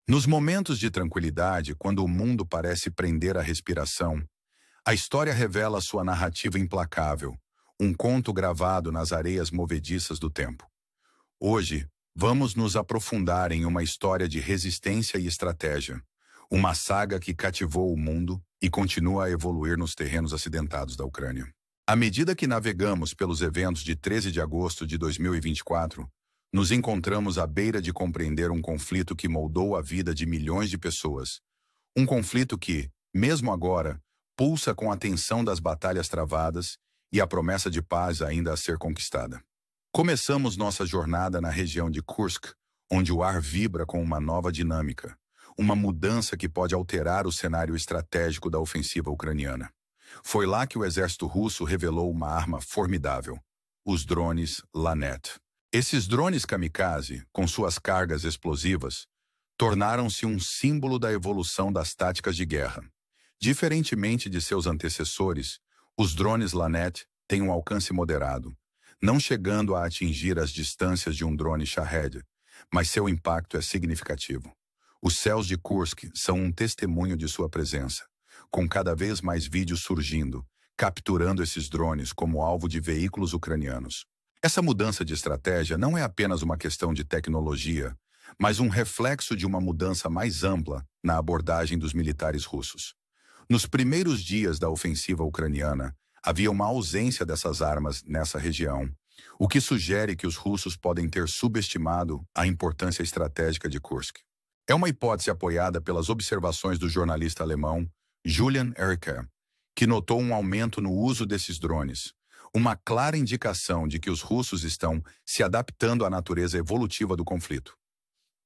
Nos momentos de tranquilidade, quando o mundo parece prender a respiração, a história revela sua narrativa implacável, um conto gravado nas areias movediças do tempo. Hoje, vamos nos aprofundar em uma história de resistência e estratégia, uma saga que cativou o mundo e continua a evoluir nos terrenos acidentados da Ucrânia. À medida que navegamos pelos eventos de 13 de agosto de 2024, nos encontramos à beira de compreender um conflito que moldou a vida de milhões de pessoas. Um conflito que, mesmo agora, pulsa com a tensão das batalhas travadas e a promessa de paz ainda a ser conquistada. Começamos nossa jornada na região de Kursk, onde o ar vibra com uma nova dinâmica, uma mudança que pode alterar o cenário estratégico da ofensiva ucraniana. Foi lá que o exército russo revelou uma arma formidável, os drones Lanet. Esses drones kamikaze, com suas cargas explosivas, tornaram-se um símbolo da evolução das táticas de guerra. Diferentemente de seus antecessores, os drones Lanet têm um alcance moderado, não chegando a atingir as distâncias de um drone Shahed, mas seu impacto é significativo. Os céus de Kursk são um testemunho de sua presença, com cada vez mais vídeos surgindo, capturando esses drones como alvo de veículos ucranianos. Essa mudança de estratégia não é apenas uma questão de tecnologia, mas um reflexo de uma mudança mais ampla na abordagem dos militares russos. Nos primeiros dias da ofensiva ucraniana, havia uma ausência dessas armas nessa região, o que sugere que os russos podem ter subestimado a importância estratégica de Kursk. É uma hipótese apoiada pelas observações do jornalista alemão Julian Ehrker, que notou um aumento no uso desses drones, uma clara indicação de que os russos estão se adaptando à natureza evolutiva do conflito.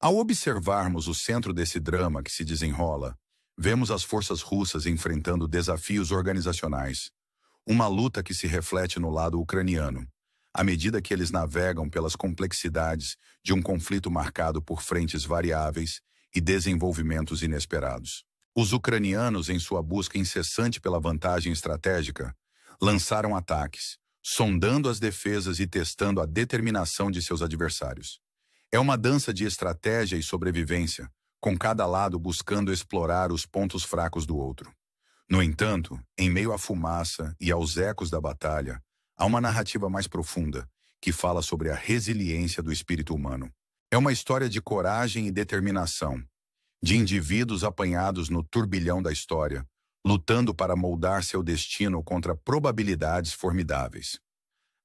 Ao observarmos o centro desse drama que se desenrola, vemos as forças russas enfrentando desafios organizacionais, uma luta que se reflete no lado ucraniano, à medida que eles navegam pelas complexidades de um conflito marcado por frentes variáveis e desenvolvimentos inesperados. Os ucranianos, em sua busca incessante pela vantagem estratégica, lançaram ataques, sondando as defesas e testando a determinação de seus adversários. É uma dança de estratégia e sobrevivência, com cada lado buscando explorar os pontos fracos do outro. No entanto, em meio à fumaça e aos ecos da batalha, há uma narrativa mais profunda, que fala sobre a resiliência do espírito humano. É uma história de coragem e determinação, de indivíduos apanhados no turbilhão da história, lutando para moldar seu destino contra probabilidades formidáveis.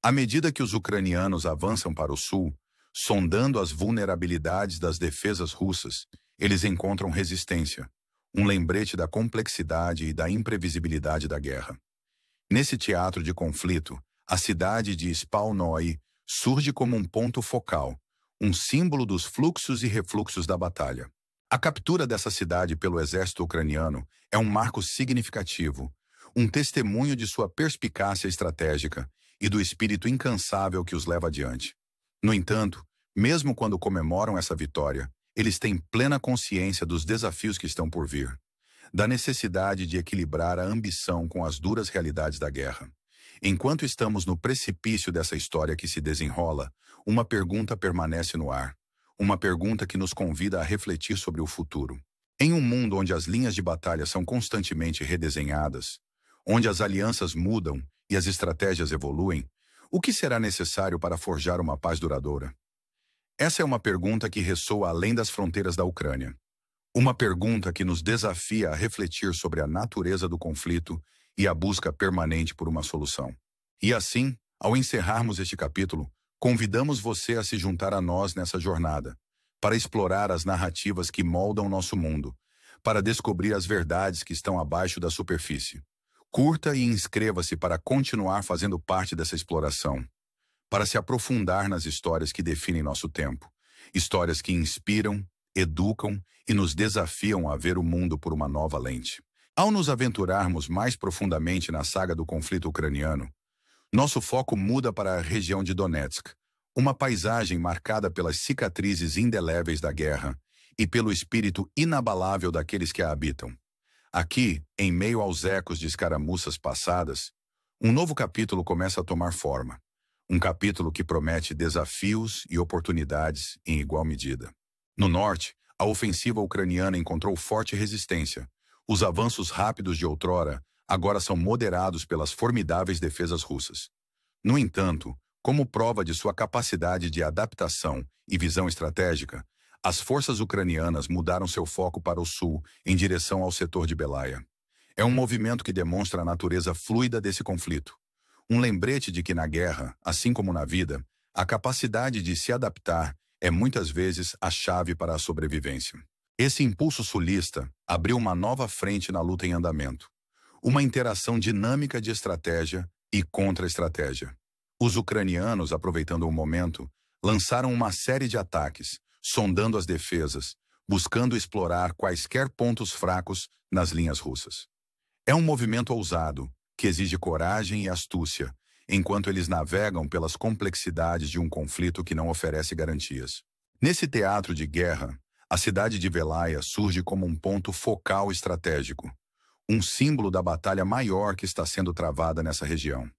À medida que os ucranianos avançam para o sul, sondando as vulnerabilidades das defesas russas, eles encontram resistência, um lembrete da complexidade e da imprevisibilidade da guerra. Nesse teatro de conflito, a cidade de Spalnoi surge como um ponto focal, um símbolo dos fluxos e refluxos da batalha. A captura dessa cidade pelo exército ucraniano é um marco significativo, um testemunho de sua perspicácia estratégica e do espírito incansável que os leva adiante. No entanto, mesmo quando comemoram essa vitória, eles têm plena consciência dos desafios que estão por vir, da necessidade de equilibrar a ambição com as duras realidades da guerra. Enquanto estamos no precipício dessa história que se desenrola, uma pergunta permanece no ar. Uma pergunta que nos convida a refletir sobre o futuro. Em um mundo onde as linhas de batalha são constantemente redesenhadas, onde as alianças mudam e as estratégias evoluem, o que será necessário para forjar uma paz duradoura? Essa é uma pergunta que ressoa além das fronteiras da Ucrânia. Uma pergunta que nos desafia a refletir sobre a natureza do conflito e a busca permanente por uma solução. E assim, ao encerrarmos este capítulo, convidamos você a se juntar a nós nessa jornada, para explorar as narrativas que moldam nosso mundo, para descobrir as verdades que estão abaixo da superfície. Curta e inscreva-se para continuar fazendo parte dessa exploração, para se aprofundar nas histórias que definem nosso tempo, histórias que inspiram, educam e nos desafiam a ver o mundo por uma nova lente. Ao nos aventurarmos mais profundamente na saga do conflito ucraniano, nosso foco muda para a região de Donetsk, uma paisagem marcada pelas cicatrizes indeléveis da guerra e pelo espírito inabalável daqueles que a habitam. Aqui, em meio aos ecos de escaramuças passadas, um novo capítulo começa a tomar forma. Um capítulo que promete desafios e oportunidades em igual medida. No norte, A ofensiva ucraniana encontrou forte resistência. Os avanços rápidos de outrora agora são moderados pelas formidáveis defesas russas. No entanto, como prova de sua capacidade de adaptação e visão estratégica, as forças ucranianas mudaram seu foco para o sul, em direção ao setor de Belaia. É um movimento que demonstra a natureza fluida desse conflito. Um lembrete de que na guerra, assim como na vida, a capacidade de se adaptar é muitas vezes a chave para a sobrevivência. Esse impulso sulista abriu uma nova frente na luta em andamento. Uma interação dinâmica de estratégia e contra-estratégia. Os ucranianos, aproveitando o momento, lançaram uma série de ataques, sondando as defesas, buscando explorar quaisquer pontos fracos nas linhas russas. É um movimento ousado, que exige coragem e astúcia, enquanto eles navegam pelas complexidades de um conflito que não oferece garantias. Nesse teatro de guerra, a cidade de Belaia surge como um ponto focal estratégico, um símbolo da batalha maior que está sendo travada nessa região.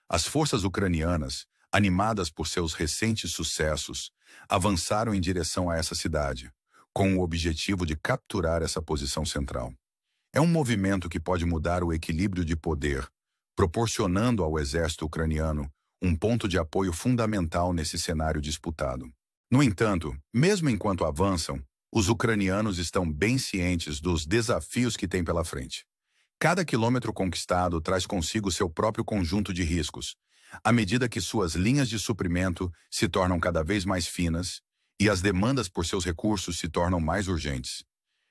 As forças ucranianas, animadas por seus recentes sucessos, avançaram em direção a essa cidade, com o objetivo de capturar essa posição central. É um movimento que pode mudar o equilíbrio de poder, proporcionando ao exército ucraniano um ponto de apoio fundamental nesse cenário disputado. No entanto, mesmo enquanto avançam, os ucranianos estão bem cientes dos desafios que têm pela frente. Cada quilômetro conquistado traz consigo seu próprio conjunto de riscos, à medida que suas linhas de suprimento se tornam cada vez mais finas e as demandas por seus recursos se tornam mais urgentes.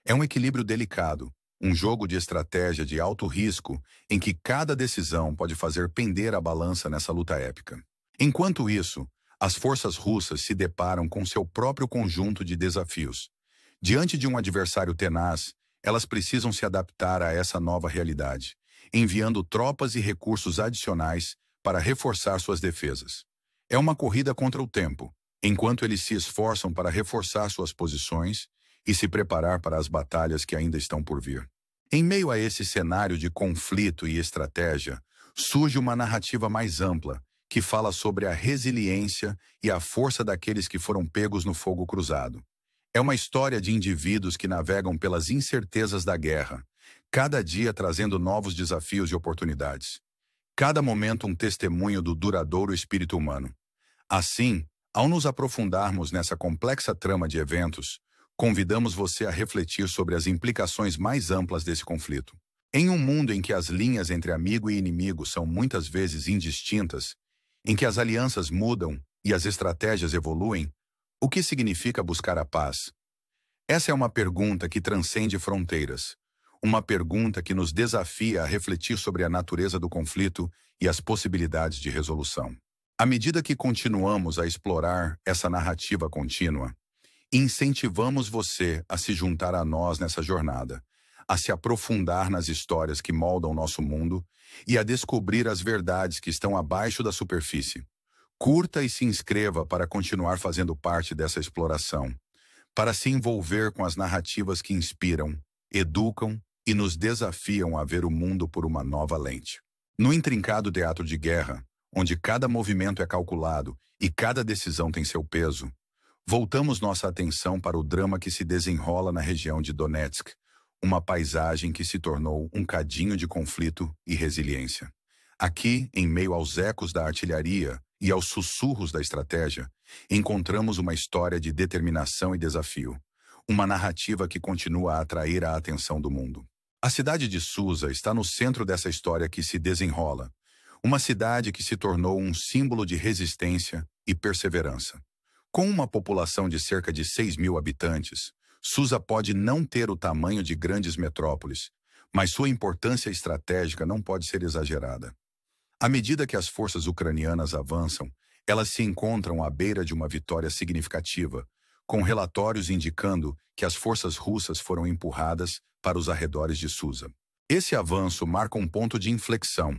É um equilíbrio delicado, um jogo de estratégia de alto risco em que cada decisão pode fazer pender a balança nessa luta épica. Enquanto isso, as forças russas se deparam com seu próprio conjunto de desafios. Diante de um adversário tenaz, elas precisam se adaptar a essa nova realidade, enviando tropas e recursos adicionais para reforçar suas defesas. É uma corrida contra o tempo, enquanto eles se esforçam para reforçar suas posições e se preparar para as batalhas que ainda estão por vir. Em meio a esse cenário de conflito e estratégia, surge uma narrativa mais ampla, que fala sobre a resiliência e a força daqueles que foram pegos no fogo cruzado. É uma história de indivíduos que navegam pelas incertezas da guerra, cada dia trazendo novos desafios e oportunidades. Cada momento um testemunho do duradouro espírito humano. Assim, ao nos aprofundarmos nessa complexa trama de eventos, convidamos você a refletir sobre as implicações mais amplas desse conflito. Em um mundo em que as linhas entre amigo e inimigo são muitas vezes indistintas, em que as alianças mudam e as estratégias evoluem, o que significa buscar a paz? Essa é uma pergunta que transcende fronteiras. Uma pergunta que nos desafia a refletir sobre a natureza do conflito e as possibilidades de resolução. À medida que continuamos a explorar essa narrativa contínua, incentivamos você a se juntar a nós nessa jornada, a se aprofundar nas histórias que moldam nosso mundo e a descobrir as verdades que estão abaixo da superfície. Curta e se inscreva para continuar fazendo parte dessa exploração, para se envolver com as narrativas que inspiram, educam e nos desafiam a ver o mundo por uma nova lente. No intrincado teatro de guerra, onde cada movimento é calculado e cada decisão tem seu peso, voltamos nossa atenção para o drama que se desenrola na região de Donetsk, uma paisagem que se tornou um cadinho de conflito e resiliência. Aqui, em meio aos ecos da artilharia e aos sussurros da estratégia, encontramos uma história de determinação e desafio, uma narrativa que continua a atrair a atenção do mundo. A cidade de Susa está no centro dessa história que se desenrola, uma cidade que se tornou um símbolo de resistência e perseverança. Com uma população de cerca de 6.000 habitantes, Susa pode não ter o tamanho de grandes metrópoles, mas sua importância estratégica não pode ser exagerada. À medida que as forças ucranianas avançam, elas se encontram à beira de uma vitória significativa, com relatórios indicando que as forças russas foram empurradas para os arredores de Susa. Esse avanço marca um ponto de inflexão,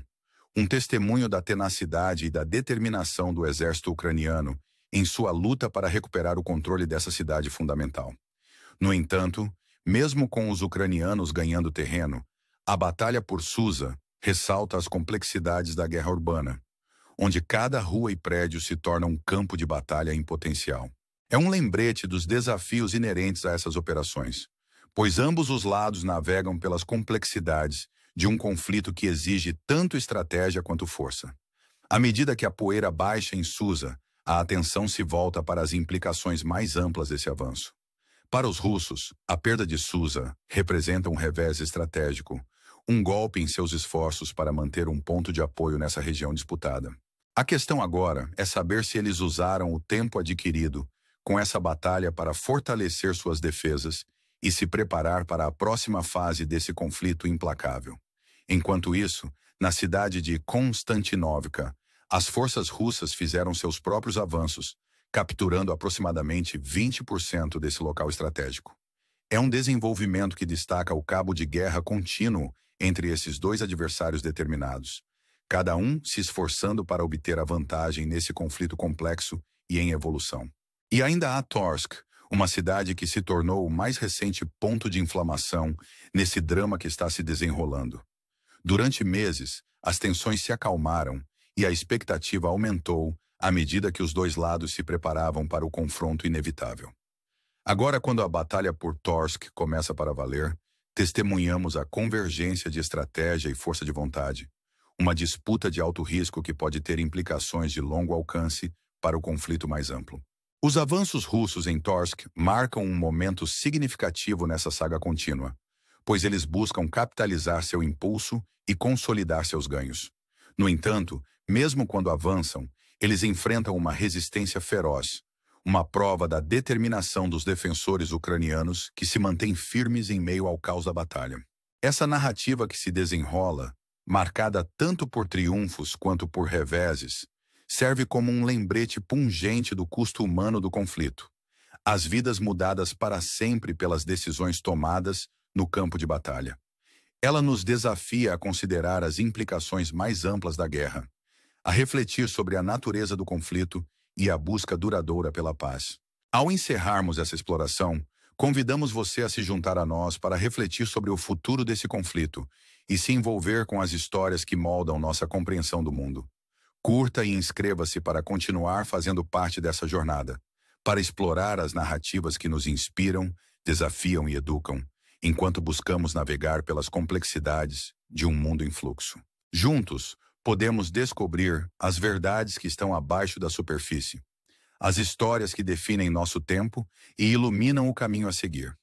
um testemunho da tenacidade e da determinação do exército ucraniano em sua luta para recuperar o controle dessa cidade fundamental. No entanto, mesmo com os ucranianos ganhando terreno, a batalha por Susa ressalta as complexidades da guerra urbana, onde cada rua e prédio se torna um campo de batalha em potencial. É um lembrete dos desafios inerentes a essas operações, pois ambos os lados navegam pelas complexidades de um conflito que exige tanto estratégia quanto força. À medida que a poeira baixa em Susa, a atenção se volta para as implicações mais amplas desse avanço. Para os russos, a perda de Susa representa um revés estratégico, um golpe em seus esforços para manter um ponto de apoio nessa região disputada. A questão agora é saber se eles usaram o tempo adquirido com essa batalha para fortalecer suas defesas e se preparar para a próxima fase desse conflito implacável. Enquanto isso, na cidade de Konstantinovka, as forças russas fizeram seus próprios avanços, capturando aproximadamente 20% desse local estratégico. É um desenvolvimento que destaca o cabo de guerra contínuo entre esses dois adversários determinados, cada um se esforçando para obter a vantagem nesse conflito complexo e em evolução. E ainda há Torsk, uma cidade que se tornou o mais recente ponto de inflamação nesse drama que está se desenrolando. Durante meses, as tensões se acalmaram e a expectativa aumentou à medida que os dois lados se preparavam para o confronto inevitável. Agora, quando a batalha por Torsk começa para valer, testemunhamos a convergência de estratégia e força de vontade, uma disputa de alto risco que pode ter implicações de longo alcance para o conflito mais amplo. Os avanços russos em Torsk marcam um momento significativo nessa saga contínua, pois eles buscam capitalizar seu impulso e consolidar seus ganhos. No entanto, mesmo quando avançam, eles enfrentam uma resistência feroz, uma prova da determinação dos defensores ucranianos que se mantêm firmes em meio ao caos da batalha. Essa narrativa que se desenrola, marcada tanto por triunfos quanto por reveses, serve como um lembrete pungente do custo humano do conflito. As vidas mudadas para sempre pelas decisões tomadas no campo de batalha. Ela nos desafia a considerar as implicações mais amplas da guerra, a refletir sobre a natureza do conflito e a busca duradoura pela paz. Ao encerrarmos essa exploração, convidamos você a se juntar a nós para refletir sobre o futuro desse conflito e se envolver com as histórias que moldam nossa compreensão do mundo. Curta e inscreva-se para continuar fazendo parte dessa jornada, para explorar as narrativas que nos inspiram, desafiam e educam, enquanto buscamos navegar pelas complexidades de um mundo em fluxo. Juntos, podemos descobrir as verdades que estão abaixo da superfície, as histórias que definem nosso tempo e iluminam o caminho a seguir.